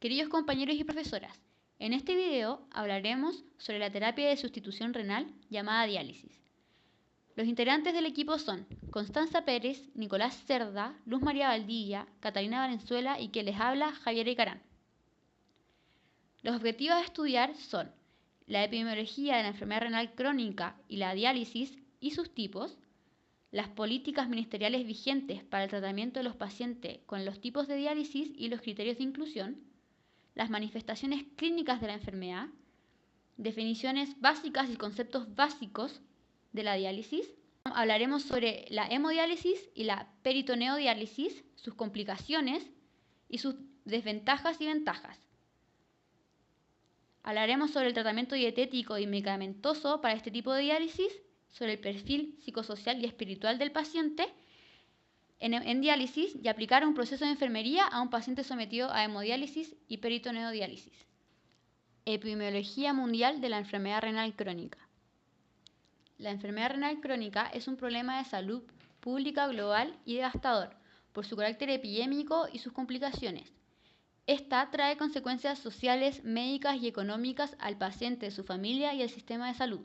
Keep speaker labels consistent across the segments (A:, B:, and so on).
A: Queridos compañeros y profesoras, en este video hablaremos sobre la terapia de sustitución renal llamada diálisis. Los integrantes del equipo son Constanza Pérez, Nicolás Cerda, Luz María Valdivia, Catalina Valenzuela y quien les habla, Javier Icarán. Los objetivos a estudiar son la epidemiología de la enfermedad renal crónica y la diálisis y sus tipos, las políticas ministeriales vigentes para el tratamiento de los pacientes con los tipos de diálisis y los criterios de inclusión, las manifestaciones clínicas de la enfermedad, definiciones básicas y conceptos básicos de la diálisis. Hablaremos sobre la hemodiálisis y la peritoneodiálisis, sus complicaciones y sus desventajas y ventajas. Hablaremos sobre el tratamiento dietético y medicamentoso para este tipo de diálisis, sobre el perfil psicosocial y espiritual del paciente en diálisis y aplicar un proceso de enfermería a un paciente sometido a hemodiálisis y peritoneodiálisis. Epidemiología mundial de la enfermedad renal crónica. La enfermedad renal crónica es un problema de salud pública global y devastador por su carácter epidémico y sus complicaciones. Esta trae consecuencias sociales, médicas y económicas al paciente, su familia y al sistema de salud.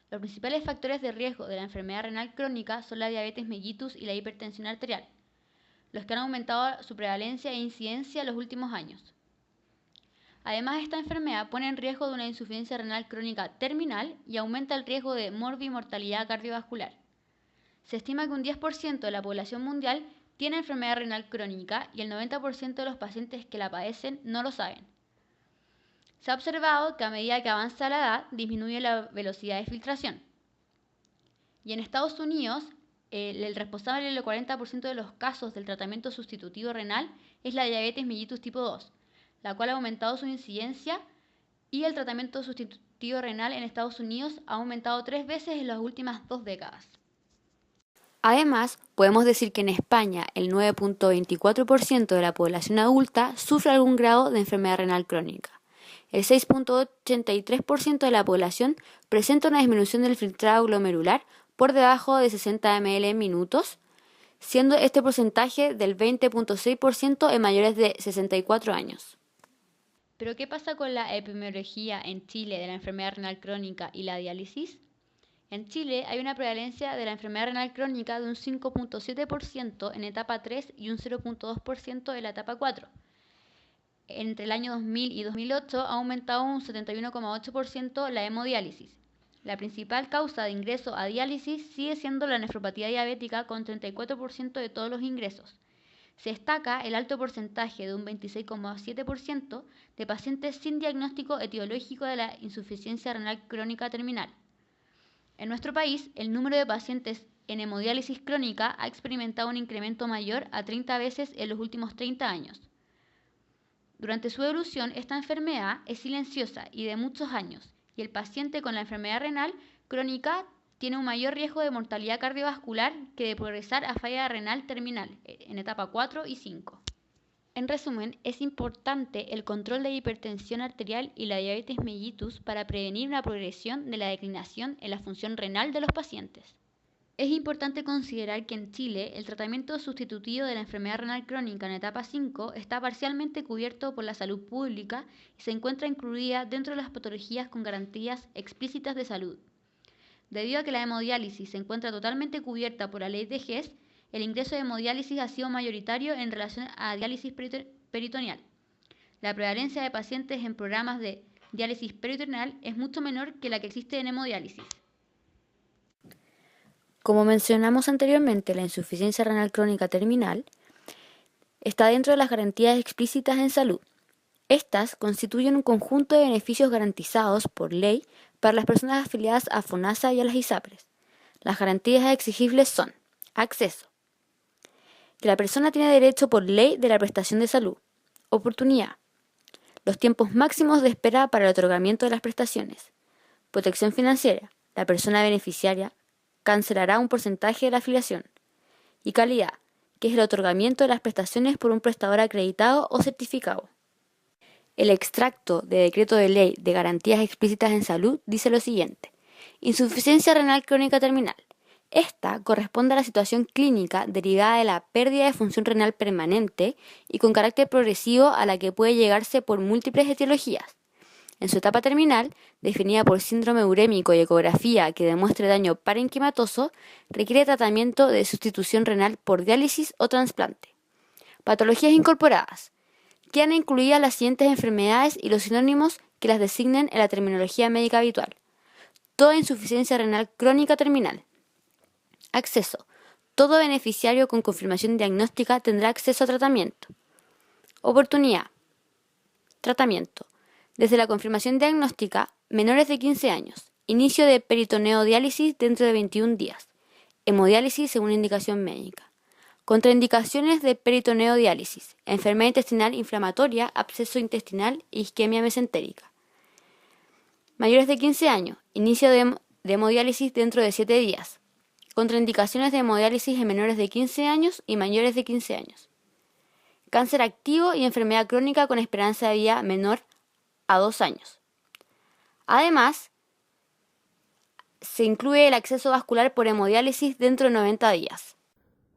A: Los principales factores de riesgo de la enfermedad renal crónica son la diabetes mellitus y la hipertensión arterial, los que han aumentado su prevalencia e incidencia en los últimos años. Además, esta enfermedad pone en riesgo de una insuficiencia renal crónica terminal y aumenta el riesgo de morbimortalidad cardiovascular. Se estima que un 10% de la población mundial tiene enfermedad renal crónica y el 90% de los pacientes que la padecen no lo saben. Se ha observado que a medida que avanza la edad, disminuye la velocidad de filtración. Y en Estados Unidos, el responsable del 40% de los casos del tratamiento sustitutivo renal es la diabetes mellitus tipo 2, la cual ha aumentado su incidencia, y el tratamiento sustitutivo renal en Estados Unidos ha aumentado 3 veces en las últimas 2 décadas.
B: Además, podemos decir que en España el 9.24% de la población adulta sufre algún grado de enfermedad renal crónica. El 6.83% de la población presenta una disminución del filtrado glomerular por debajo de 60 ml en minutos, siendo este porcentaje del 20.6% en mayores de 64 años.
A: ¿Pero qué pasa con la epidemiología en Chile de la enfermedad renal crónica y la diálisis? En Chile hay una prevalencia de la enfermedad renal crónica de un 5.7% en etapa 3 y un 0.2% en la etapa 4. Entre el año 2000 y 2008 ha aumentado un 71,8% la hemodiálisis. La principal causa de ingreso a diálisis sigue siendo la nefropatía diabética con 34% de todos los ingresos. Se destaca el alto porcentaje de un 26,7% de pacientes sin diagnóstico etiológico de la insuficiencia renal crónica terminal. En nuestro país, el número de pacientes en hemodiálisis crónica ha experimentado un incremento mayor a 30 veces en los últimos 30 años. Durante su evolución, esta enfermedad es silenciosa y de muchos años, y el paciente con la enfermedad renal crónica tiene un mayor riesgo de mortalidad cardiovascular que de progresar a falla renal terminal en etapa 4 y 5. En resumen, es importante el control de la hipertensión arterial y la diabetes mellitus para prevenir una progresión de la declinación en la función renal de los pacientes. Es importante considerar que en Chile el tratamiento sustitutivo de la enfermedad renal crónica en etapa 5 está parcialmente cubierto por la salud pública y se encuentra incluida dentro de las patologías con garantías explícitas de salud. Debido a que la hemodiálisis se encuentra totalmente cubierta por la ley de GES, el ingreso de hemodiálisis ha sido mayoritario en relación a diálisis peritoneal. La prevalencia de pacientes en programas de diálisis peritoneal es mucho menor que la que existe en hemodiálisis.
B: Como mencionamos anteriormente, la insuficiencia renal crónica terminal está dentro de las garantías explícitas en salud. Estas constituyen un conjunto de beneficios garantizados por ley para las personas afiliadas a FONASA y a las ISAPRES. Las garantías exigibles son: acceso, que la persona tiene derecho por ley de la prestación de salud; oportunidad, los tiempos máximos de espera para el otorgamiento de las prestaciones; protección financiera, la persona beneficiaria cancelará un porcentaje de la afiliación; y calidad, que es el otorgamiento de las prestaciones por un prestador acreditado o certificado. El extracto de Decreto de Ley de Garantías Explícitas en Salud dice lo siguiente: insuficiencia renal crónica terminal. Esta corresponde a la situación clínica derivada de la pérdida de función renal permanente y con carácter progresivo a la que puede llegarse por múltiples etiologías. En su etapa terminal, definida por síndrome urémico y ecografía que demuestre daño parenquimatoso, requiere tratamiento de sustitución renal por diálisis o trasplante. Patologías incorporadas. Quedan incluidas las siguientes enfermedades y los sinónimos que las designen en la terminología médica habitual. Toda insuficiencia renal crónica terminal. Acceso. Todo beneficiario con confirmación diagnóstica tendrá acceso a tratamiento. Oportunidad. Tratamiento. Desde la confirmación diagnóstica, menores de 15 años. Inicio de peritoneodiálisis dentro de 21 días. Hemodiálisis según indicación médica. Contraindicaciones de peritoneodiálisis. Enfermedad intestinal inflamatoria, absceso intestinal e isquemia mesentérica. Mayores de 15 años. Inicio de hemodiálisis dentro de 7 días. Contraindicaciones de hemodiálisis en menores de 15 años y mayores de 15 años. Cáncer activo y enfermedad crónica con esperanza de vida menor a 2 años. Además, se incluye el acceso vascular por hemodiálisis dentro de 90 días.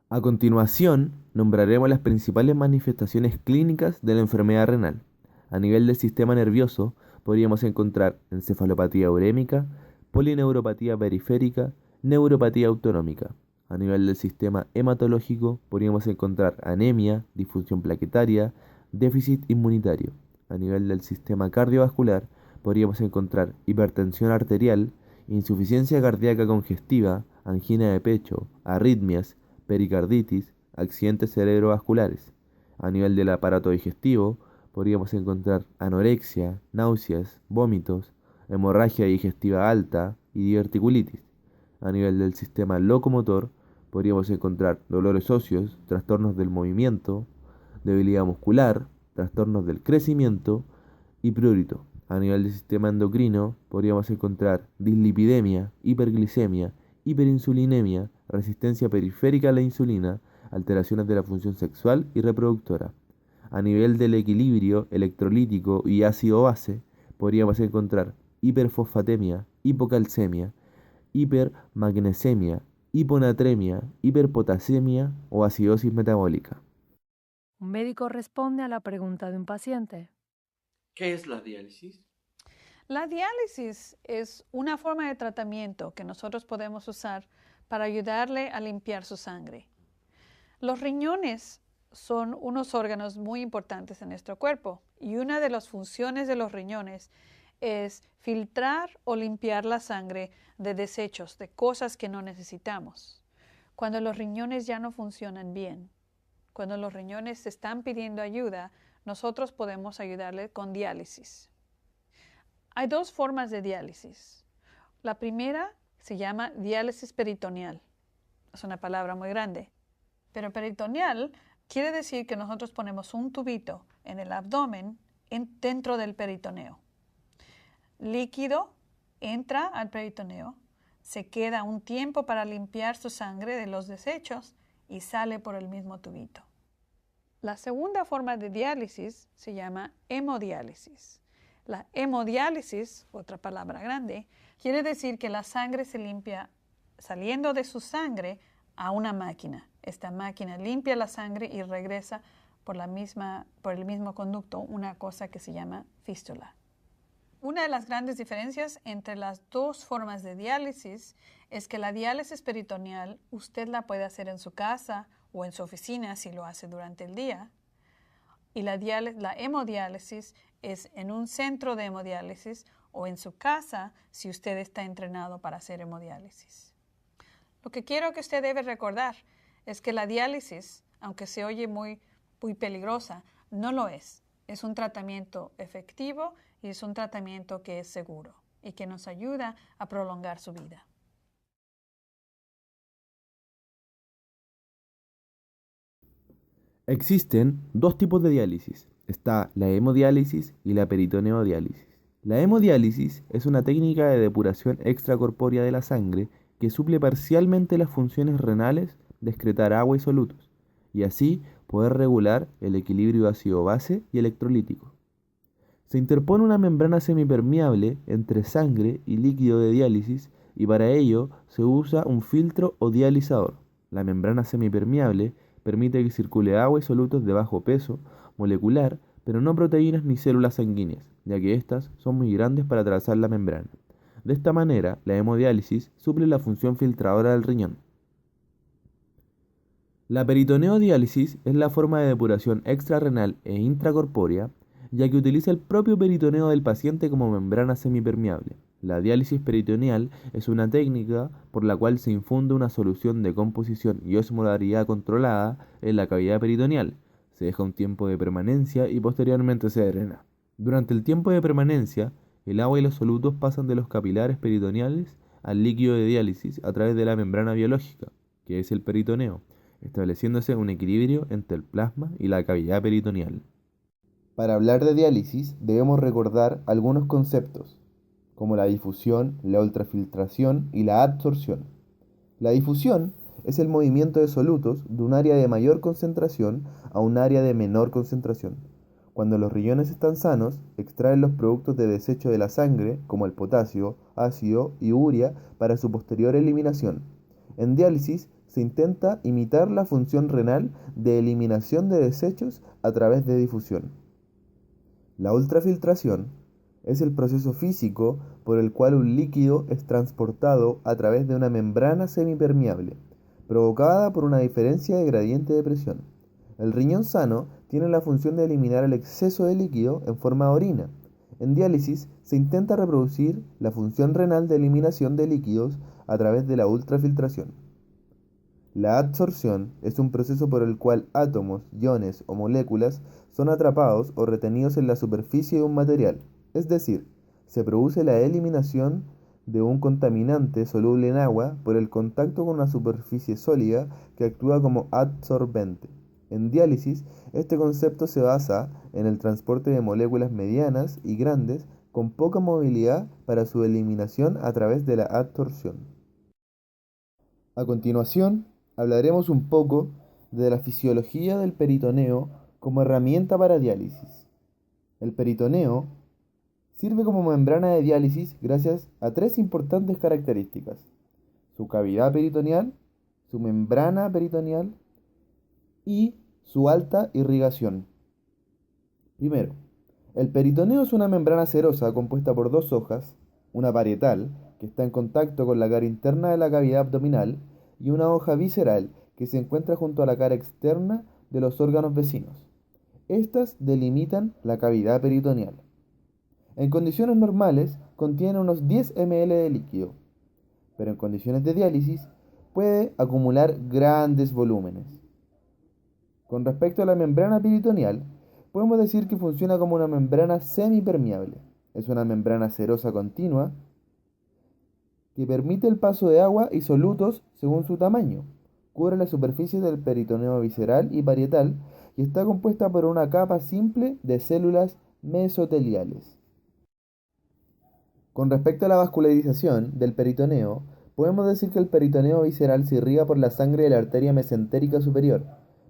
C: A continuación, nombraremos las principales manifestaciones clínicas de la enfermedad renal. A nivel del sistema nervioso, podríamos encontrar encefalopatía urémica, polineuropatía periférica, neuropatía autonómica. A nivel del sistema hematológico, podríamos encontrar anemia, disfunción plaquetaria, déficit inmunitario. A nivel del sistema cardiovascular, podríamos encontrar hipertensión arterial, insuficiencia cardíaca congestiva, angina de pecho, arritmias, pericarditis, accidentes cerebrovasculares. A nivel del aparato digestivo, podríamos encontrar anorexia, náuseas, vómitos, hemorragia digestiva alta y diverticulitis. A nivel del sistema locomotor, podríamos encontrar dolores óseos, trastornos del movimiento, debilidad muscular, trastornos del crecimiento y prurito. A nivel del sistema endocrino, podríamos encontrar dislipidemia, hiperglicemia, hiperinsulinemia, resistencia periférica a la insulina, alteraciones de la función sexual y reproductora. A nivel del equilibrio electrolítico y ácido-base, podríamos encontrar hiperfosfatemia, hipocalcemia, hipermagnesemia, hiponatremia, hiperpotasemia o acidosis metabólica.
D: Un médico responde a la pregunta de un paciente.
E: ¿Qué es la diálisis?
F: La diálisis es una forma de tratamiento que nosotros podemos usar para ayudarle a limpiar su sangre. Los riñones son unos órganos muy importantes en nuestro cuerpo y una de las funciones de los riñones es filtrar o limpiar la sangre de desechos, de cosas que no necesitamos. Cuando los riñones ya no funcionan bien, cuando los riñones están pidiendo ayuda, nosotros podemos ayudarle con diálisis. Hay dos formas de diálisis. La primera se llama diálisis peritoneal. Es una palabra muy grande. Pero peritoneal quiere decir que nosotros ponemos un tubito en el abdomen dentro del peritoneo. Líquido entra al peritoneo, se queda un tiempo para limpiar su sangre de los desechos y sale por el mismo tubito. La segunda forma de diálisis se llama hemodiálisis. La hemodiálisis, otra palabra grande, quiere decir que la sangre se limpia saliendo de su sangre a una máquina. Esta máquina limpia la sangre y regresa por el mismo conducto, una cosa que se llama fístula. Una de las grandes diferencias entre las dos formas de diálisis es que la diálisis peritoneal usted la puede hacer en su casa o en su oficina si lo hace durante el día. Y la hemodiálisis es en un centro de hemodiálisis o en su casa si usted está entrenado para hacer hemodiálisis. Lo que quiero que usted debe recordar es que la diálisis, aunque se oye muy peligrosa, no lo es. Es un tratamiento efectivo y es un tratamiento que es seguro y que nos ayuda a prolongar su vida.
C: Existen dos tipos de diálisis. Está la hemodiálisis y la peritoneodiálisis. La hemodiálisis es una técnica de depuración extracorpórea de la sangre que suple parcialmente las funciones renales de excretar agua y solutos, y así poder regular el equilibrio ácido-base y electrolítico. Se interpone una membrana semipermeable entre sangre y líquido de diálisis y para ello se usa un filtro o dializador. La membrana semipermeable permite que circule agua y solutos de bajo peso molecular, pero no proteínas ni células sanguíneas, ya que éstas son muy grandes para atravesar la membrana. De esta manera, la hemodiálisis suple la función filtradora del riñón. La peritoneodiálisis es la forma de depuración extrarrenal e intracorpórea, ya que utiliza el propio peritoneo del paciente como membrana semipermeable. La diálisis peritoneal es una técnica por la cual se infunde una solución de composición y osmolaridad controlada en la cavidad peritoneal. Se deja un tiempo de permanencia y posteriormente se drena. Durante el tiempo de permanencia, el agua y los solutos pasan de los capilares peritoneales al líquido de diálisis a través de la membrana biológica, que es el peritoneo, estableciéndose un equilibrio entre el plasma y la cavidad peritoneal. Para hablar de diálisis debemos recordar algunos conceptos, como la difusión, la ultrafiltración y la adsorción. La difusión es el movimiento de solutos de un área de mayor concentración a un área de menor concentración. Cuando los riñones están sanos, extraen los productos de desecho de la sangre, como el potasio, ácido y urea, para su posterior eliminación. En diálisis se intenta imitar la función renal de eliminación de desechos a través de difusión. La ultrafiltración es el proceso físico por el cual un líquido es transportado a través de una membrana semipermeable, provocada por una diferencia de gradiente de presión. El riñón sano tiene la función de eliminar el exceso de líquido en forma de orina. En diálisis se intenta reproducir la función renal de eliminación de líquidos a través de la ultrafiltración. La adsorción es un proceso por el cual átomos, iones o moléculas son atrapados o retenidos en la superficie de un material, es decir, se produce la eliminación de un contaminante soluble en agua por el contacto con una superficie sólida que actúa como adsorbente. En diálisis, este concepto se basa en el transporte de moléculas medianas y grandes con poca movilidad para su eliminación a través de la adsorción. A continuación, hablaremos un poco de la fisiología del peritoneo como herramienta para diálisis. El peritoneo sirve como membrana de diálisis gracias a tres importantes características: su cavidad peritoneal, su membrana peritoneal y su alta irrigación. Primero, el peritoneo es una membrana serosa compuesta por dos hojas, una parietal, que está en contacto con la cara interna de la cavidad abdominal, y una hoja visceral, que se encuentra junto a la cara externa de los órganos vecinos. Estas delimitan la cavidad peritoneal. En condiciones normales contiene unos 10 ml de líquido, pero en condiciones de diálisis puede acumular grandes volúmenes. Con respecto a la membrana peritoneal, podemos decir que funciona como una membrana semipermeable. Es una membrana serosa continua que permite el paso de agua y solutos según su tamaño. Cubre la superficie del peritoneo visceral y parietal y está compuesta por una capa simple de células mesoteliales. Con respecto a la vascularización del peritoneo, podemos decir que el peritoneo visceral se irriga por la sangre de la arteria mesentérica superior,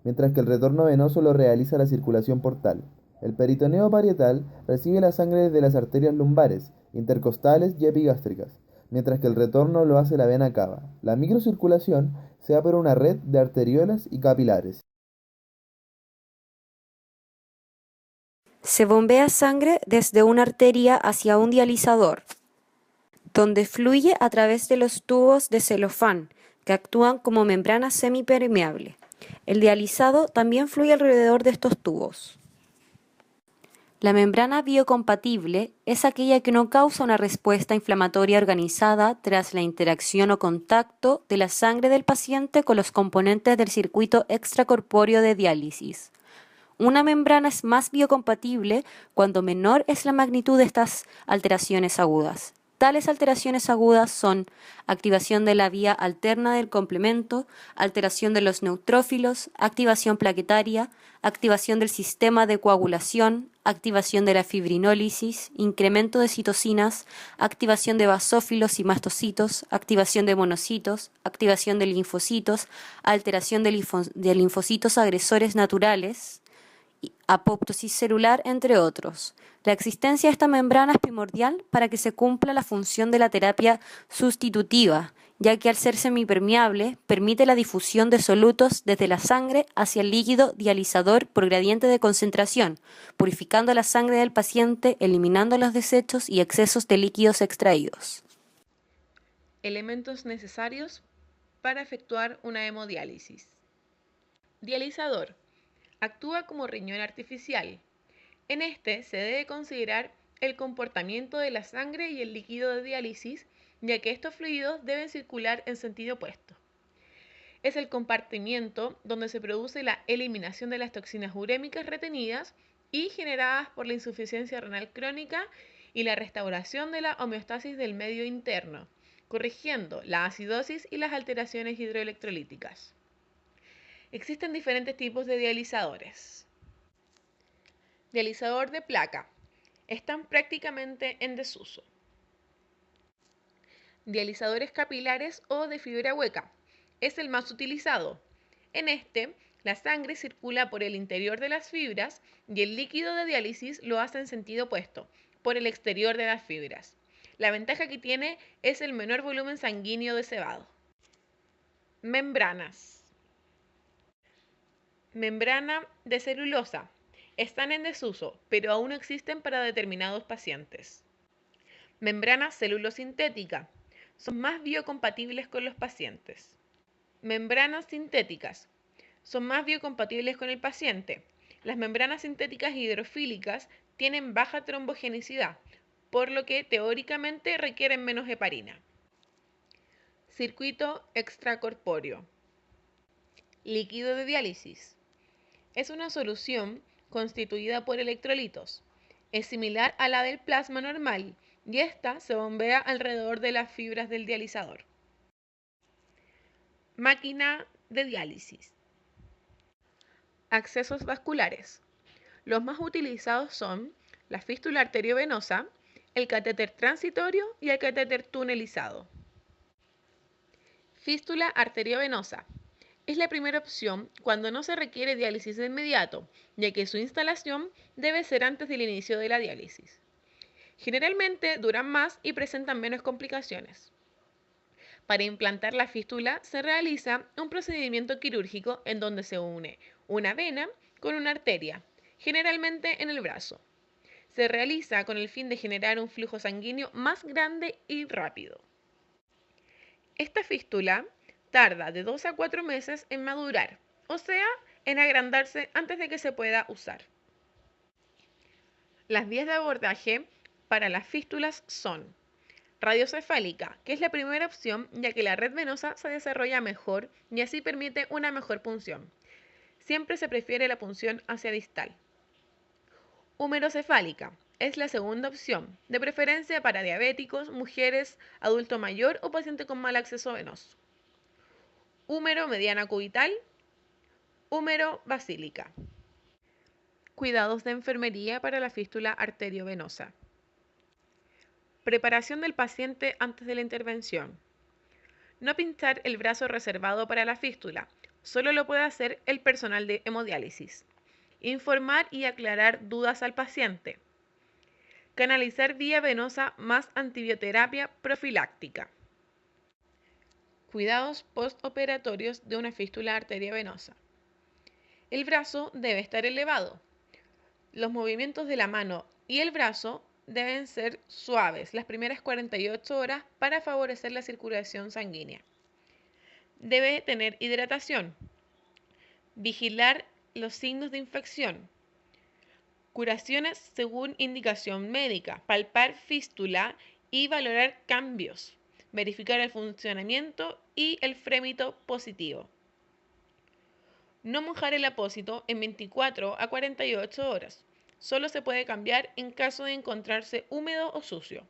C: mientras que el retorno venoso lo realiza la circulación portal. El peritoneo parietal recibe la sangre de las arterias lumbares, intercostales y epigástricas, mientras que el retorno lo hace la vena cava. La microcirculación se da por una red de arteriolas y capilares.
B: Se bombea sangre desde una arteria hacia un dializador, donde fluye a través de los tubos de celofán, que actúan como membrana semipermeable. El dializado también fluye alrededor de estos tubos. La membrana biocompatible es aquella que no causa una respuesta inflamatoria organizada tras la interacción o contacto de la sangre del paciente con los componentes del circuito extracorpóreo de diálisis. Una membrana es más biocompatible cuando menor es la magnitud de estas alteraciones agudas. Tales alteraciones agudas son activación de la vía alterna del complemento, alteración de los neutrófilos, activación plaquetaria, activación del sistema de coagulación, activación de la fibrinólisis, incremento de citocinas, activación de basófilos y mastocitos, activación de monocitos, activación de linfocitos, alteración de linfocitos agresores naturales, apoptosis celular, entre otros.
G: La existencia de esta membrana es primordial para que se cumpla la función de la terapia sustitutiva, ya que al ser semipermeable permite la difusión de solutos desde la sangre hacia el líquido dializador por gradiente de concentración, purificando la sangre del paciente, eliminando los desechos y excesos de líquidos extraídos.
H: Elementos necesarios para efectuar una hemodiálisis. Dializador. Actúa como riñón artificial. En este se debe considerar el comportamiento de la sangre y el líquido de diálisis, ya que estos fluidos deben circular en sentido opuesto. Es el compartimiento donde se produce la eliminación de las toxinas urémicas retenidas y generadas por la insuficiencia renal crónica y la restauración de la homeostasis del medio interno, corrigiendo la acidosis y las alteraciones hidroelectrolíticas. Existen diferentes tipos de dializadores. Dializador de placa. Están prácticamente en desuso. Dializadores capilares o de fibra hueca. Es el más utilizado. En este, la sangre circula por el interior de las fibras y el líquido de diálisis lo hace en sentido opuesto, por el exterior de las fibras. La ventaja que tiene es el menor volumen sanguíneo de cebado. Membranas. Membrana de celulosa. Están en desuso, pero aún existen para determinados pacientes. Membrana celulosintética. Son más biocompatibles con los pacientes. Membranas sintéticas. Son más biocompatibles con el paciente. Las membranas sintéticas hidrofílicas tienen baja trombogenicidad, por lo que teóricamente requieren menos heparina. Circuito extracorpóreo. Líquido de diálisis. Es una solución constituida por electrolitos. Es similar a la del plasma normal y esta se bombea alrededor de las fibras del dializador. Máquina de diálisis. Accesos vasculares. Los más utilizados son la fístula arteriovenosa, el catéter transitorio y el catéter tunelizado. Fístula arteriovenosa. Es la primera opción cuando no se requiere diálisis de inmediato, ya que su instalación debe ser antes del inicio de la diálisis. Generalmente duran más y presentan menos complicaciones. Para implantar la fístula se realiza un procedimiento quirúrgico en donde se une una vena con una arteria, generalmente en el brazo. Se realiza con el fin de generar un flujo sanguíneo más grande y rápido. Esta fístula tarda de 2 a 4 meses en madurar, o sea, en agrandarse antes de que se pueda usar. Las vías de abordaje para las fístulas son radiocefálica, que es la primera opción ya que la red venosa se desarrolla mejor y así permite una mejor punción. Siempre se prefiere la punción hacia distal. Húmerocefálica es la segunda opción, de preferencia para diabéticos, mujeres, adulto mayor o paciente con mal acceso venoso. Húmero mediana cubital, húmero basílica. Cuidados de enfermería para la fístula arteriovenosa. Preparación del paciente antes de la intervención. No pinchar el brazo reservado para la fístula, solo lo puede hacer el personal de hemodiálisis. Informar y aclarar dudas al paciente. Canalizar vía venosa más antibioterapia profiláctica. Cuidados postoperatorios de una fístula arteriovenosa. El brazo debe estar elevado. Los movimientos de la mano y el brazo deben ser suaves las primeras 48 horas para favorecer la circulación sanguínea. Debe tener hidratación. Vigilar los signos de infección. Curaciones según indicación médica. Palpar fístula y valorar cambios. Verificar el funcionamiento y el frémito positivo. No mojar el apósito en 24 a 48 horas. Solo se puede cambiar en caso de encontrarse húmedo o sucio.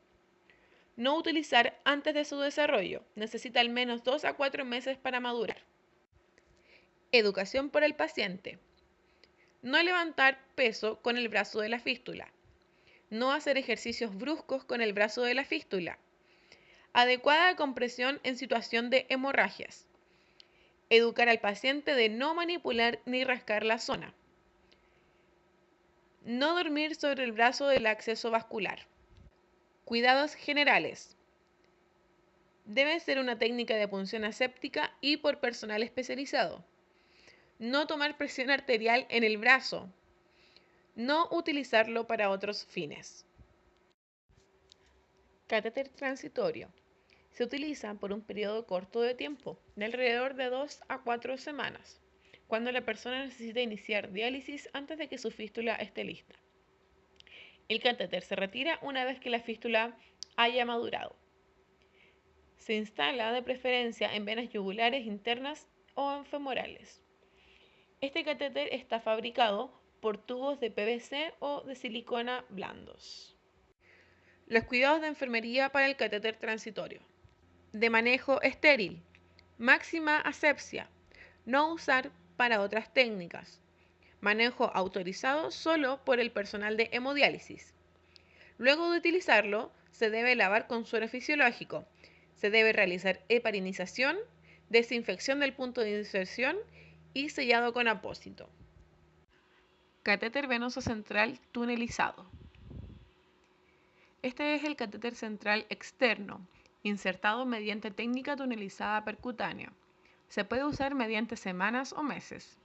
H: No utilizar antes de su desarrollo. Necesita al menos 2 a 4 meses para madurar. Educación por el paciente. No levantar peso con el brazo de la fístula. No hacer ejercicios bruscos con el brazo de la fístula. Adecuada compresión en situación de hemorragias. Educar al paciente de no manipular ni rascar la zona. No dormir sobre el brazo del acceso vascular. Cuidados generales. Debe ser una técnica de punción aséptica y por personal especializado. No tomar presión arterial en el brazo. No utilizarlo para otros fines. Catéter transitorio. Se utiliza por un periodo corto de tiempo, de alrededor de 2 a 4 semanas, cuando la persona necesita iniciar diálisis antes de que su fístula esté lista. El catéter se retira una vez que la fístula haya madurado. Se instala de preferencia en venas yugulares internas o en femorales. Este catéter está fabricado por tubos de PVC o de silicona blandos. Los cuidados de enfermería para el catéter transitorio. De manejo estéril. Máxima asepsia. No usar para otras técnicas. Manejo autorizado solo por el personal de hemodiálisis. Luego de utilizarlo, se debe lavar con suero fisiológico. Se debe realizar heparinización, desinfección del punto de inserción y sellado con apósito. Catéter venoso central tunelizado. Este es el catéter central externo, insertado mediante técnica tunelizada percutánea. Se puede usar mediante semanas o meses.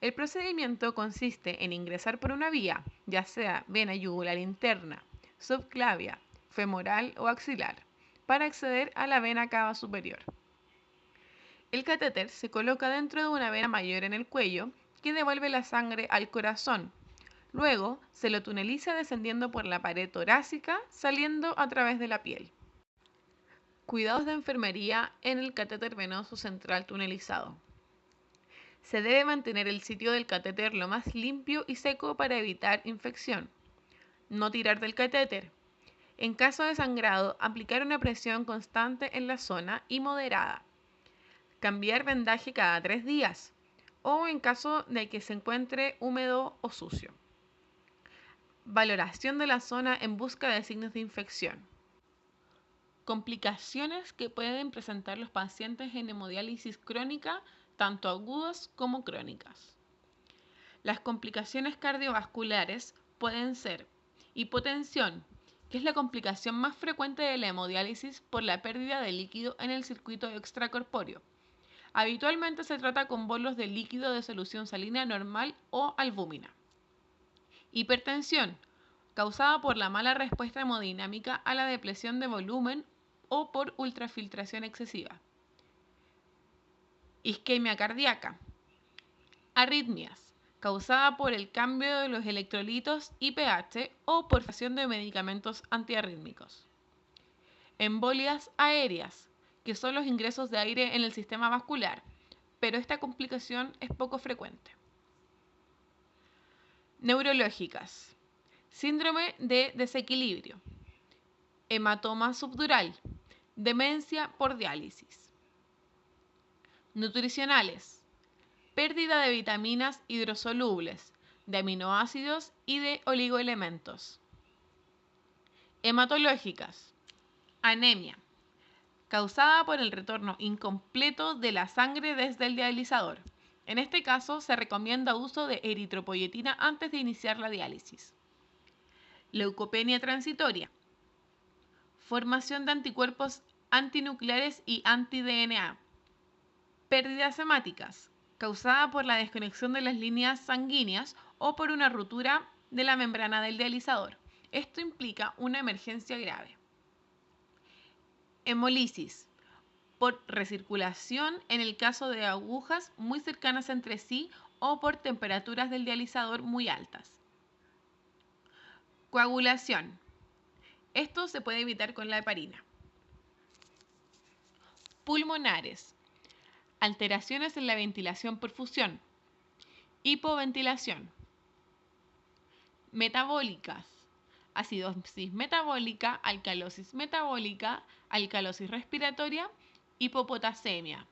H: El procedimiento consiste en ingresar por una vía, ya sea vena yugular interna, subclavia, femoral o axilar, para acceder a la vena cava superior. El catéter se coloca dentro de una vena mayor en el cuello que devuelve la sangre al corazón. Luego se lo tuneliza descendiendo por la pared torácica, saliendo a través de la piel. Cuidados de enfermería en el catéter venoso central tunelizado. Se debe mantener el sitio del catéter lo más limpio y seco para evitar infección. No tirar del catéter. En caso de sangrado, aplicar una presión constante en la zona y moderada. Cambiar vendaje cada 3 días o en caso de que se encuentre húmedo o sucio. Valoración de la zona en busca de signos de infección. Complicaciones que pueden presentar los pacientes en hemodiálisis crónica, tanto agudas como crónicas. Las complicaciones cardiovasculares pueden ser hipotensión, que es la complicación más frecuente de la hemodiálisis por la pérdida de líquido en el circuito extracorpóreo. Habitualmente se trata con bolos de líquido de solución salina normal o albúmina. Hipertensión, causada por la mala respuesta hemodinámica a la depresión de volumen o por ultrafiltración excesiva. Isquemia cardíaca. Arritmias, causada por el cambio de los electrolitos y pH o por acción de medicamentos antiarrítmicos. Embolias aéreas, que son los ingresos de aire en el sistema vascular, pero esta complicación es poco frecuente. Neurológicas. Síndrome de desequilibrio. Hematoma subdural. Demencia por diálisis. Nutricionales. Pérdida de vitaminas hidrosolubles, de aminoácidos y de oligoelementos. Hematológicas. Anemia, causada por el retorno incompleto de la sangre desde el dializador. En este caso, se recomienda uso de eritropoyetina antes de iniciar la diálisis. Leucopenia transitoria. Formación de anticuerpos antinucleares y anti-DNA. Pérdidas hemáticas, causada por la desconexión de las líneas sanguíneas o por una ruptura de la membrana del dializador. Esto implica una emergencia grave. Hemolisis, por recirculación en el caso de agujas muy cercanas entre sí o por temperaturas del dializador muy altas. Coagulación. Esto se puede evitar con la heparina. Pulmonares. Alteraciones en la ventilación-perfusión. Hipoventilación. Metabólicas. Acidosis metabólica, alcalosis respiratoria, hipopotasemia.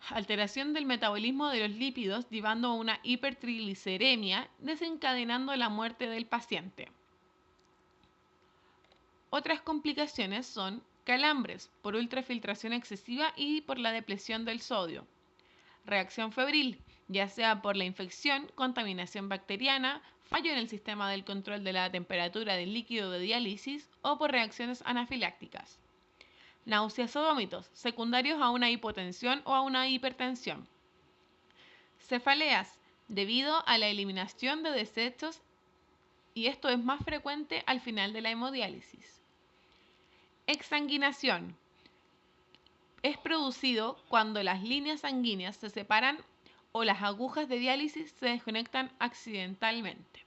H: Alteración del metabolismo de los lípidos llevando a una hipertrigliceremia, desencadenando la muerte del paciente. Otras complicaciones son calambres por ultrafiltración excesiva y por la depresión del sodio. Reacción febril, ya sea por la infección, contaminación bacteriana, fallo en el sistema del control de la temperatura del líquido de diálisis o por reacciones anafilácticas. Náuseas o vómitos, secundarios a una hipotensión o a una hipertensión. Cefaleas, debido a la eliminación de desechos, y esto es más frecuente al final de la hemodiálisis. Exsanguinación. Es producido cuando las líneas sanguíneas se separan o las agujas de diálisis se desconectan accidentalmente.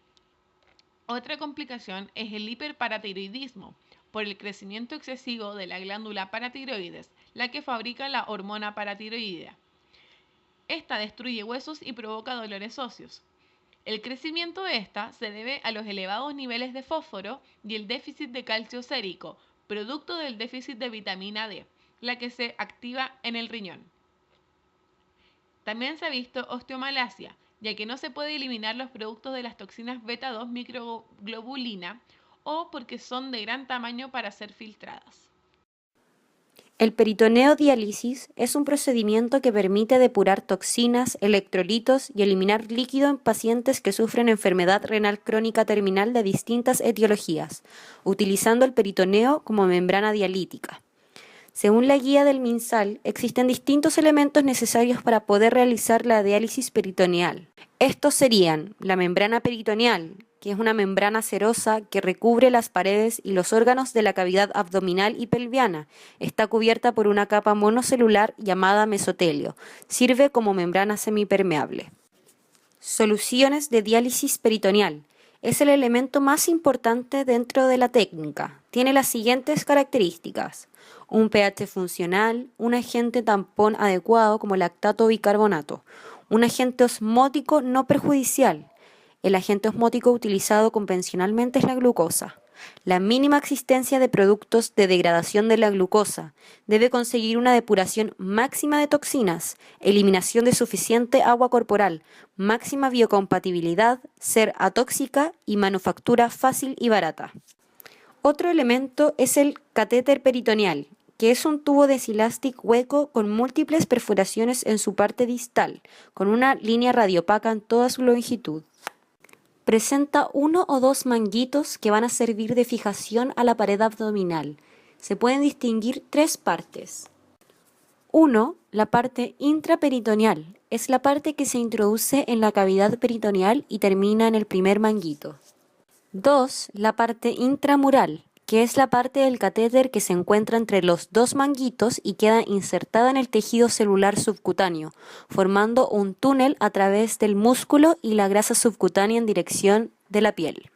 H: Otra complicación es el hiperparatiroidismo, por el crecimiento excesivo de la glándula paratiroides, la que fabrica la hormona paratiroidea. Esta destruye huesos y provoca dolores óseos. El crecimiento de esta se debe a los elevados niveles de fósforo y el déficit de calcio sérico, producto del déficit de vitamina D, la que se activa en el riñón. También se ha visto osteomalacia, ya que no se puede eliminar los productos de las toxinas beta-2 microglobulina o porque son de gran tamaño para ser filtradas.
G: El peritoneodiálisis es un procedimiento que permite depurar toxinas, electrolitos y eliminar líquido en pacientes que sufren enfermedad renal crónica terminal de distintas etiologías, utilizando el peritoneo como membrana dialítica. Según la guía del MinSal, existen distintos elementos necesarios para poder realizar la diálisis peritoneal. Estos serían la membrana peritoneal, que es una membrana serosa que recubre las paredes y los órganos de la cavidad abdominal y pelviana. Está cubierta por una capa monocelular llamada mesotelio. Sirve como membrana semipermeable. Soluciones de diálisis peritoneal. Es el elemento más importante dentro de la técnica. Tiene las siguientes características: un pH funcional, un agente tampón adecuado como lactato o bicarbonato, un agente osmótico no perjudicial. El agente osmótico utilizado convencionalmente es la glucosa. La mínima existencia de productos de degradación de la glucosa. Debe conseguir una depuración máxima de toxinas, eliminación de suficiente agua corporal, máxima biocompatibilidad, ser atóxica y manufactura fácil y barata. Otro elemento es el catéter peritoneal, que es un tubo de Silastic hueco con múltiples perforaciones en su parte distal, con una línea radiopaca en toda su longitud. Presenta 1 o 2 manguitos que van a servir de fijación a la pared abdominal. Se pueden distinguir 3 partes. 1. La parte intraperitoneal. Es la parte que se introduce en la cavidad peritoneal y termina en el primer manguito. 2. La parte intramural, que es la parte del catéter que se encuentra entre los 2 manguitos y queda insertada en el tejido celular subcutáneo, formando un túnel a través del músculo y la grasa subcutánea en dirección de la piel.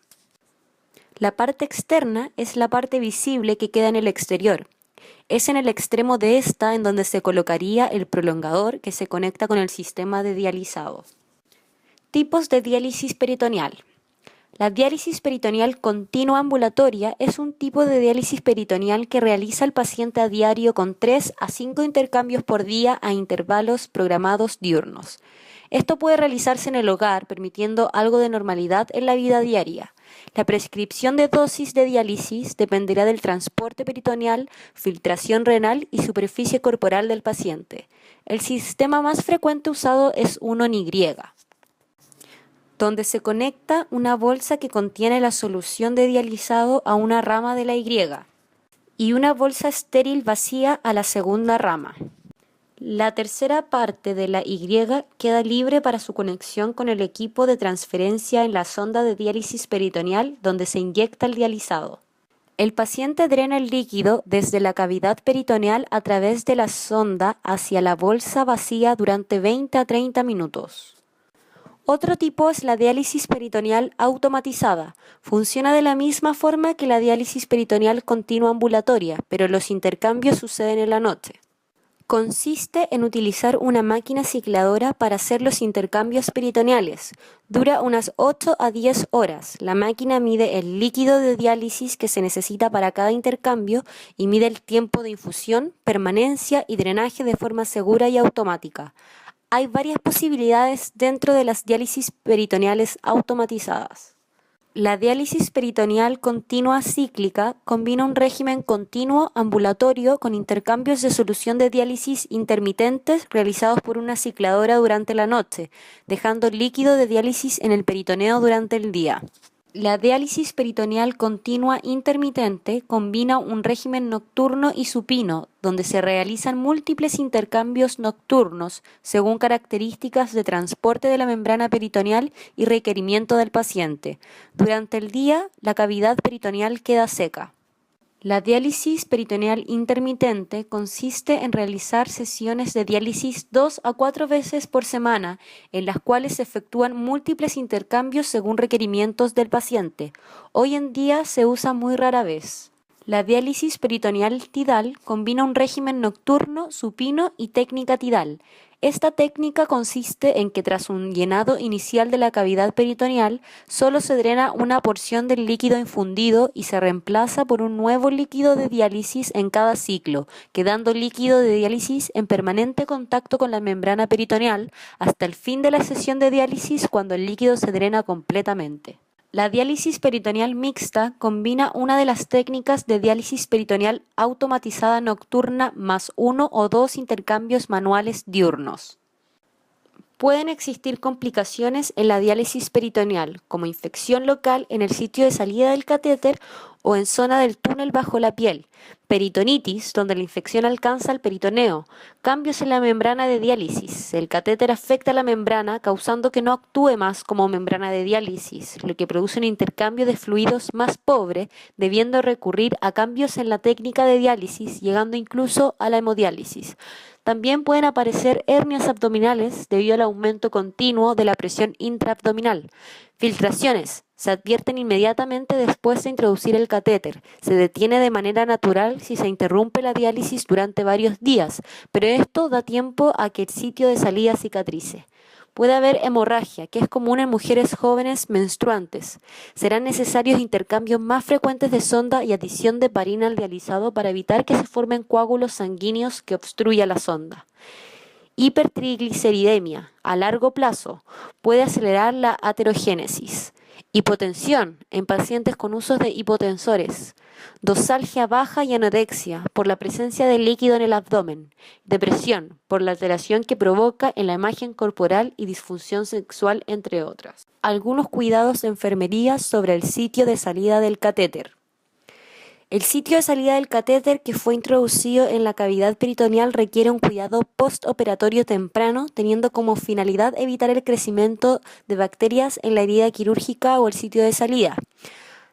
G: La parte externa es la parte visible que queda en el exterior. Es en el extremo de esta en donde se colocaría el prolongador que se conecta con el sistema de dializado. Tipos de diálisis peritoneal. La diálisis peritoneal continua ambulatoria es un tipo de diálisis peritoneal que realiza el paciente a diario con 3 a 5 intercambios por día a intervalos programados diurnos. Esto puede realizarse en el hogar, permitiendo algo de normalidad en la vida diaria. La prescripción de dosis de diálisis dependerá del transporte peritoneal, filtración renal y superficie corporal del paciente. El sistema más frecuente usado es uno en Y, donde se conecta una bolsa que contiene la solución de dializado a una rama de la y una bolsa estéril vacía a la segunda rama. La tercera parte de la Y queda libre para su conexión con el equipo de transferencia en la sonda de diálisis peritoneal donde se inyecta el dializado. El paciente drena el líquido desde la cavidad peritoneal a través de la sonda hacia la bolsa vacía durante 20 a 30 minutos. Otro tipo es la diálisis peritoneal automatizada. Funciona de la misma forma que la diálisis peritoneal continua ambulatoria, pero los intercambios suceden en la noche. Consiste en utilizar una máquina cicladora para hacer los intercambios peritoneales. Dura unas 8 a 10 horas. La máquina mide el líquido de diálisis que se necesita para cada intercambio y mide el tiempo de infusión, permanencia y drenaje de forma segura y automática. Hay varias posibilidades dentro de las diálisis peritoneales automatizadas. La diálisis peritoneal continua cíclica combina un régimen continuo ambulatorio con intercambios de solución de diálisis intermitentes realizados por una cicladora durante la noche, dejando líquido de diálisis en el peritoneo durante el día. La diálisis peritoneal continua intermitente combina un régimen nocturno y supino, donde se realizan múltiples intercambios nocturnos según características de transporte de la membrana peritoneal y requerimiento del paciente. Durante el día, la cavidad peritoneal queda seca. La diálisis peritoneal intermitente consiste en realizar sesiones de diálisis 2 a 4 veces por semana, en las cuales se efectúan múltiples intercambios según requerimientos del paciente. Hoy en día se usa muy rara vez. La diálisis peritoneal tidal combina un régimen nocturno, supino y técnica tidal. Esta técnica consiste en que tras un llenado inicial de la cavidad peritoneal, solo se drena una porción del líquido infundido y se reemplaza por un nuevo líquido de diálisis en cada ciclo, quedando líquido de diálisis en permanente contacto con la membrana peritoneal hasta el fin de la sesión de diálisis, cuando el líquido se drena completamente. La diálisis peritoneal mixta combina una de las técnicas de diálisis peritoneal automatizada nocturna más 1 o 2 intercambios manuales diurnos. Pueden existir complicaciones en la diálisis peritoneal, como infección local en el sitio de salida del catéter o en zona del túnel bajo la piel, peritonitis, donde la infección alcanza el peritoneo, cambios en la membrana de diálisis. El catéter afecta a la membrana, causando que no actúe más como membrana de diálisis, lo que produce un intercambio de fluidos más pobre, debiendo recurrir a cambios en la técnica de diálisis, llegando incluso a la hemodiálisis. También pueden aparecer hernias abdominales debido al aumento continuo de la presión intraabdominal. Filtraciones. Se advierten inmediatamente después de introducir el catéter. Se detiene de manera natural si se interrumpe la diálisis durante varios días, pero esto da tiempo a que el sitio de salida cicatrice. Puede haber hemorragia, que es común en mujeres jóvenes menstruantes. Serán necesarios intercambios más frecuentes de sonda y adición de parina al dializado para evitar que se formen coágulos sanguíneos que obstruyan la sonda. Hipertrigliceridemia, a largo plazo, puede acelerar la aterogénesis. Hipotensión en pacientes con usos de hipotensores. Dosalgia baja y anorexia por la presencia de líquido en el abdomen. Depresión por la alteración que provoca en la imagen corporal y disfunción sexual, entre otras. Algunos cuidados de enfermería sobre el sitio de salida del catéter. El sitio de salida del catéter que fue introducido en la cavidad peritoneal requiere un cuidado postoperatorio temprano, teniendo como finalidad evitar el crecimiento de bacterias en la herida quirúrgica o el sitio de salida.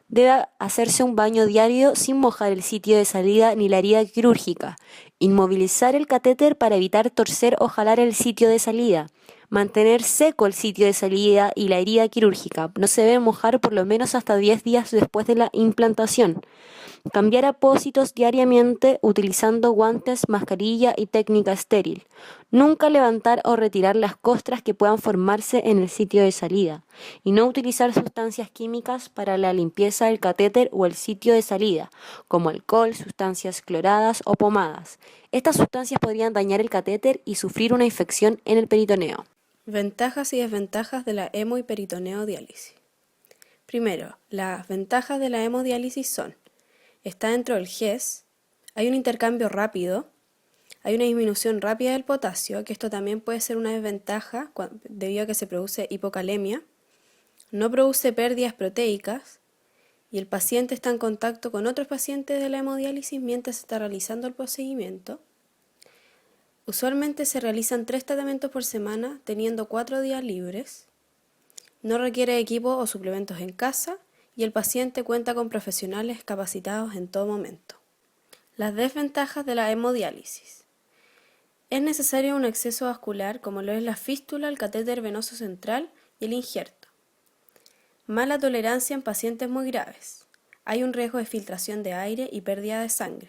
G: Debe hacerse un baño diario sin mojar el sitio de salida ni la herida quirúrgica. Inmovilizar el catéter para evitar torcer o jalar el sitio de salida. Mantener seco el sitio de salida y la herida quirúrgica. No se debe mojar por lo menos hasta 10 días después de la implantación. Cambiar apósitos diariamente utilizando guantes, mascarilla y técnica estéril. Nunca levantar o retirar las costras que puedan formarse en el sitio de salida. Y no utilizar sustancias químicas para la limpieza del catéter o el sitio de salida, como alcohol, sustancias cloradas o pomadas. Estas sustancias podrían dañar el catéter y sufrir una infección en el peritoneo.
I: Ventajas y desventajas de la hemo- y peritoneodiálisis. Primero, las ventajas de la hemodiálisis son: está dentro del GES, hay un intercambio rápido, hay una disminución rápida del potasio, que esto también puede ser una desventaja debido a que se produce hipocalemia, no produce pérdidas proteicas y el paciente está en contacto con otros pacientes de la hemodiálisis mientras se está realizando el procedimiento. Usualmente se realizan 3 tratamientos por semana, teniendo 4 días libres. No requiere equipo o suplementos en casa y el paciente cuenta con profesionales capacitados en todo momento. Las desventajas de la hemodiálisis. Es necesario un acceso vascular, como lo es la fístula, el catéter venoso central y el injerto. Mala tolerancia en pacientes muy graves. Hay un riesgo de filtración de aire y pérdida de sangre.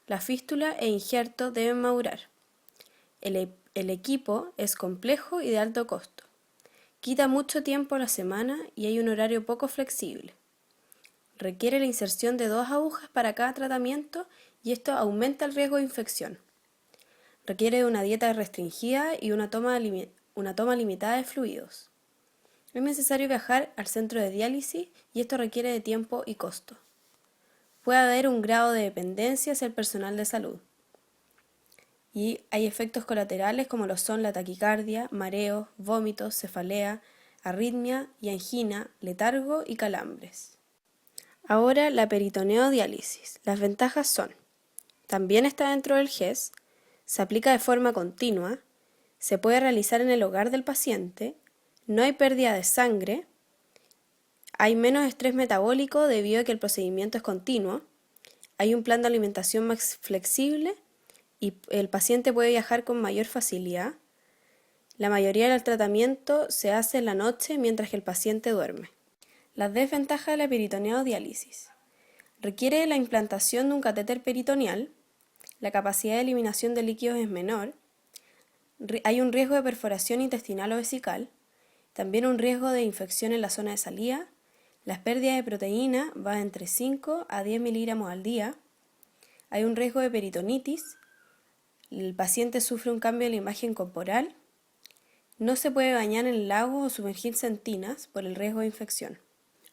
I: La fístula e injerto deben madurar. El equipo es complejo y de alto costo. Quita mucho tiempo a la semana y hay un horario poco flexible. Requiere la inserción de 2 agujas para cada tratamiento y esto aumenta el riesgo de infección. Requiere de una dieta restringida y una toma limitada de fluidos. Es necesario viajar al centro de diálisis y esto requiere de tiempo y costo. Puede haber un grado de dependencia hacia el personal de salud. Y hay efectos colaterales como lo son la taquicardia, mareos, vómitos, cefalea, arritmia y angina, letargo y calambres. Ahora la peritoneodiálisis. Las ventajas son: también está dentro del GES, se aplica de forma continua, se puede realizar en el hogar del paciente, no hay pérdida de sangre, hay menos estrés metabólico debido a que el procedimiento es continuo, hay un plan de alimentación más flexible y el paciente puede viajar con mayor facilidad. La mayoría del tratamiento se hace en la noche mientras que el paciente duerme. Las desventajas de la peritoneodiálisis. Requiere la implantación de un catéter peritoneal, la capacidad de eliminación de líquidos es menor, hay un riesgo de perforación intestinal o vesical, también un riesgo de infección en la zona de salida, las pérdidas de proteína van entre 5 a 10 miligramos al día, hay un riesgo de peritonitis, el paciente sufre un cambio de la imagen corporal, no se puede bañar en lagos o sumergirse en tinas por el riesgo de infección.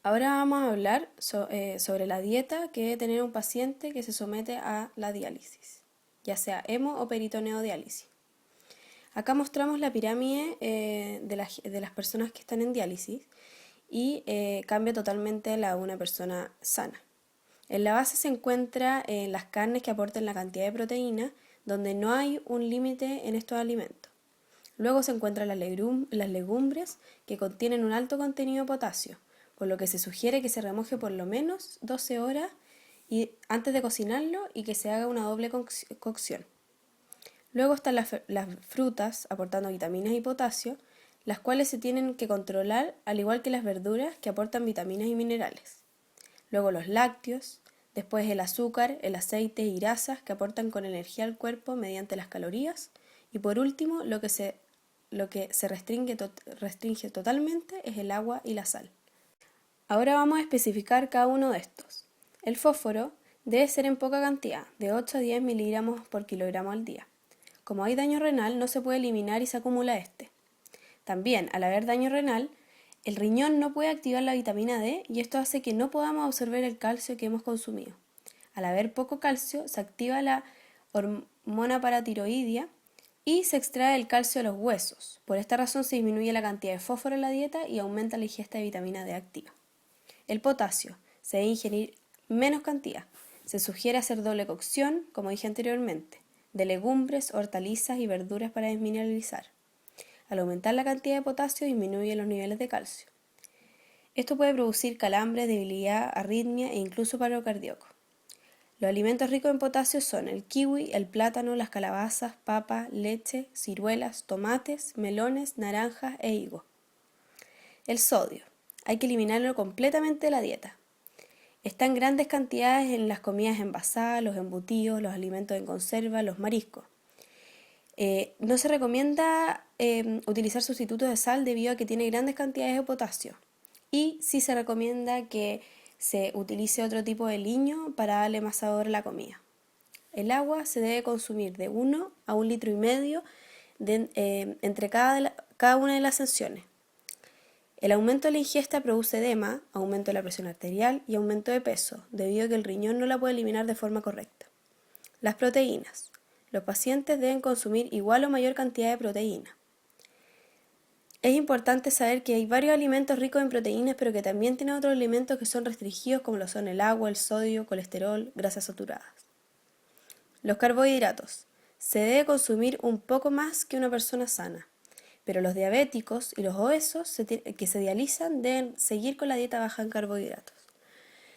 I: Ahora vamos a hablar sobre la dieta que debe tener un paciente que se somete a la diálisis, ya sea hemo o peritoneodiálisis. Acá mostramos la pirámide de las personas que están en diálisis y cambia totalmente la de una persona sana. En la base se encuentra las carnes que aportan la cantidad de proteína, donde no hay un límite en estos alimentos. Luego se encuentran las legumbres que contienen un alto contenido de potasio, por lo que se sugiere que se remoje por lo menos 12 horas antes de cocinarlo y que se haga una doble cocción. Luego están las frutas aportando vitaminas y potasio, las cuales se tienen que controlar al igual que las verduras que aportan vitaminas y minerales. Luego los lácteos, después el azúcar, el aceite y grasas que aportan con energía al cuerpo mediante las calorías y por último lo que se restringe totalmente es el agua y la sal. Ahora vamos a especificar cada uno de estos. El fósforo debe ser en poca cantidad, de 8 a 10 miligramos por kilogramo al día. Como hay daño renal, no se puede eliminar y se acumula este. También, al haber daño renal, el riñón no puede activar la vitamina D y esto hace que no podamos absorber el calcio que hemos consumido. Al haber poco calcio, se activa la hormona paratiroidea y se extrae el calcio de los huesos. Por esta razón se disminuye la cantidad de fósforo en la dieta y aumenta la ingesta de vitamina D activa. El potasio se debe ingerir menos cantidad. Se sugiere hacer doble cocción, como dije anteriormente, de legumbres, hortalizas y verduras para desmineralizar. Al aumentar la cantidad de potasio disminuye los niveles de calcio. Esto puede producir calambres, debilidad, arritmia e incluso paro cardíaco. Los alimentos ricos en potasio son el kiwi, el plátano, las calabazas, papa, leche, ciruelas, tomates, melones, naranjas e higos. El sodio. Hay que eliminarlo completamente de la dieta. Está en grandes cantidades en las comidas envasadas, los embutidos, los alimentos en conserva, los mariscos. No se recomienda utilizar sustitutos de sal debido a que tiene grandes cantidades de potasio. Y sí se recomienda que se utilice otro tipo de liño para darle más sabor a la comida. El agua se debe consumir de 1 a 1,5 litros entre cada una de las sesiones. El aumento de la ingesta produce edema, aumento de la presión arterial y aumento de peso, debido a que el riñón no la puede eliminar de forma correcta. Las proteínas. Los pacientes deben consumir igual o mayor cantidad de proteína. Es importante saber que hay varios alimentos ricos en proteínas, pero que también tienen otros alimentos que son restringidos, como lo son el agua, el sodio, colesterol, grasas saturadas. Los carbohidratos. Se debe consumir un poco más que una persona sana, pero los diabéticos y los obesos que se dializan deben seguir con la dieta baja en carbohidratos.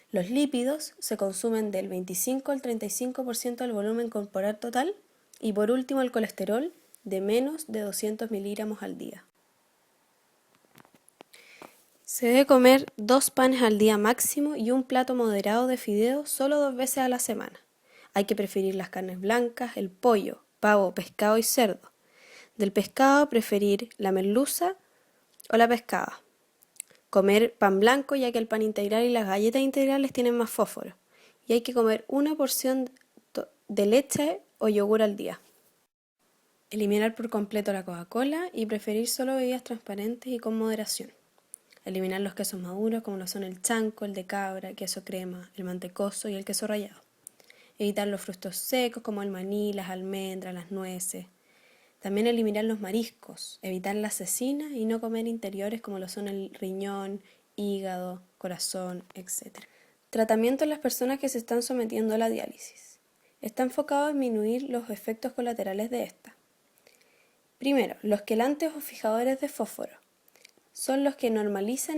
I: Los lípidos se consumen del 25 al 35% del volumen corporal total y por último el colesterol de menos de 200 miligramos al día. Se debe comer 2 panes al día máximo y un plato moderado de fideos solo 2 veces a la semana. Hay que preferir las carnes blancas, el pollo, pavo, pescado y cerdo. Del pescado preferir la merluza o la pescada. Comer pan blanco ya que el pan integral y las galletas integrales tienen más fósforo. Y hay que comer una porción de leche o yogur al día. Eliminar por completo la Coca-Cola y preferir solo bebidas transparentes y con moderación. eliminar los quesos maduros como lo son el chanco, el de cabra, el queso crema, el mantecoso y el queso rallado. Evitar los frutos secos como el maní, las almendras, las nueces. También eliminar los mariscos, evitar la cecina y no comer interiores como lo son el riñón, hígado, corazón, etc. Tratamiento en las personas que se están sometiendo a la diálisis. Está enfocado en disminuir los efectos colaterales de esta. Primero, los quelantes o fijadores de fósforo. Son los que normalizan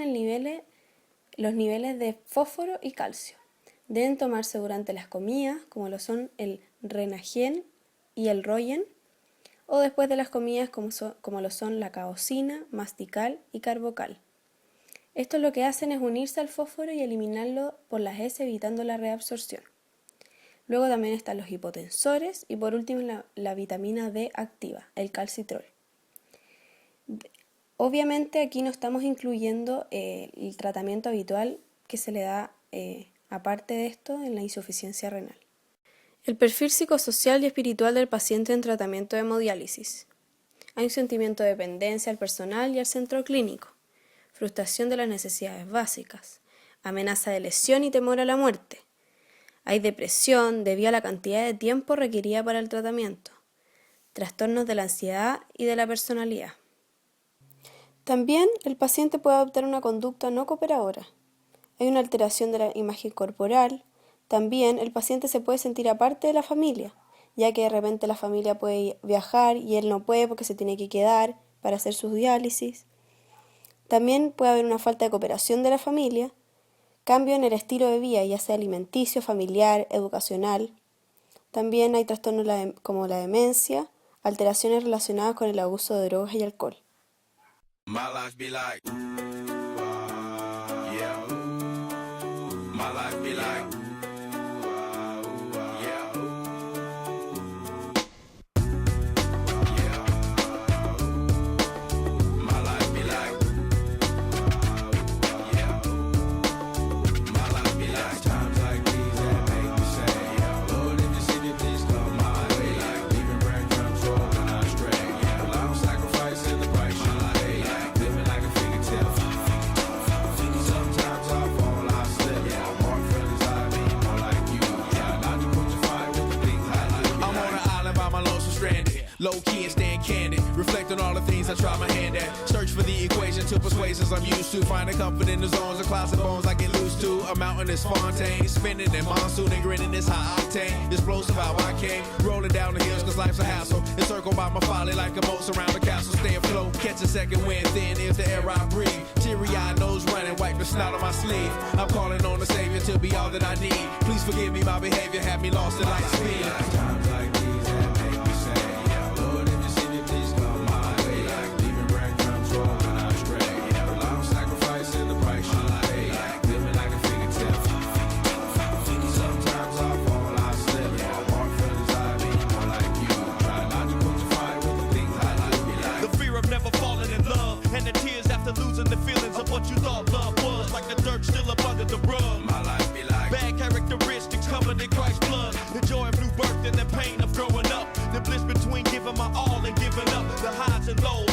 I: los niveles de fósforo y calcio. Deben tomarse durante las comidas, como lo son el Renagen y el Royen, o después de las comidas como lo son la caosina, Mastical y Carbocal. Esto lo que hacen es unirse al fósforo y eliminarlo por las heces, evitando la reabsorción. Luego también están los hipotensores y por último la vitamina D activa, el calcitrol. Obviamente aquí no estamos incluyendo el tratamiento habitual que se le da aparte de esto en la insuficiencia renal. El perfil psicosocial y espiritual del paciente en tratamiento de hemodiálisis. Hay un sentimiento de dependencia al personal y al centro clínico, frustración de las necesidades básicas, amenaza de lesión y temor a la muerte. Hay depresión debido a la cantidad de tiempo requerida para el tratamiento, trastornos de la ansiedad y de la personalidad. También el paciente puede adoptar una conducta no cooperadora. Hay una alteración de la imagen corporal. También el paciente se puede sentir aparte de la familia, ya que de repente la familia puede viajar y él no puede porque se tiene que quedar para hacer sus diálisis. También puede haber una falta de cooperación de la familia, cambio en el estilo de vida, ya sea alimenticio, familiar, educacional. También hay trastornos como la demencia, alteraciones relacionadas con el abuso de drogas y alcohol.
J: My life be like, yeah. My life be like, low-key and staying candid, reflect on all the things I try my hand at, search for the equation to persuasions I'm used to, finding comfort in the zones of closet bones I get loose to, a mountain is Fontaine, spinning in monsoon and grinning is high octane, explosive how I came, rolling down the hills cause life's a hassle, encircled by my folly like a moat surround the castle, stay afloat, catch a second wind, thin is the air I breathe, teary-eyed nose running, wipe the snot on my sleeve, I'm calling on the Savior to be all that I need, please forgive me my behavior, had me lost in light speed. Times like these that make me say, Lord, if you see me, please come my way. Like leaving breadcrumbs rolling astray. Well, I'm sacrificing the price you pay. Living like a figure tale. Sometimes I fall, I slip. Walk for desire, be more like you. Try not to put your fire with the things I like. The fear of never falling in love, and the tears after losing the feelings of what you thought love was. Like the dirt still up under the rug. My life be like bad characteristics covered in Christ's blood. The joy of new birth and the pain of growing up. The bliss between giving my all and giving up. The highs and lows.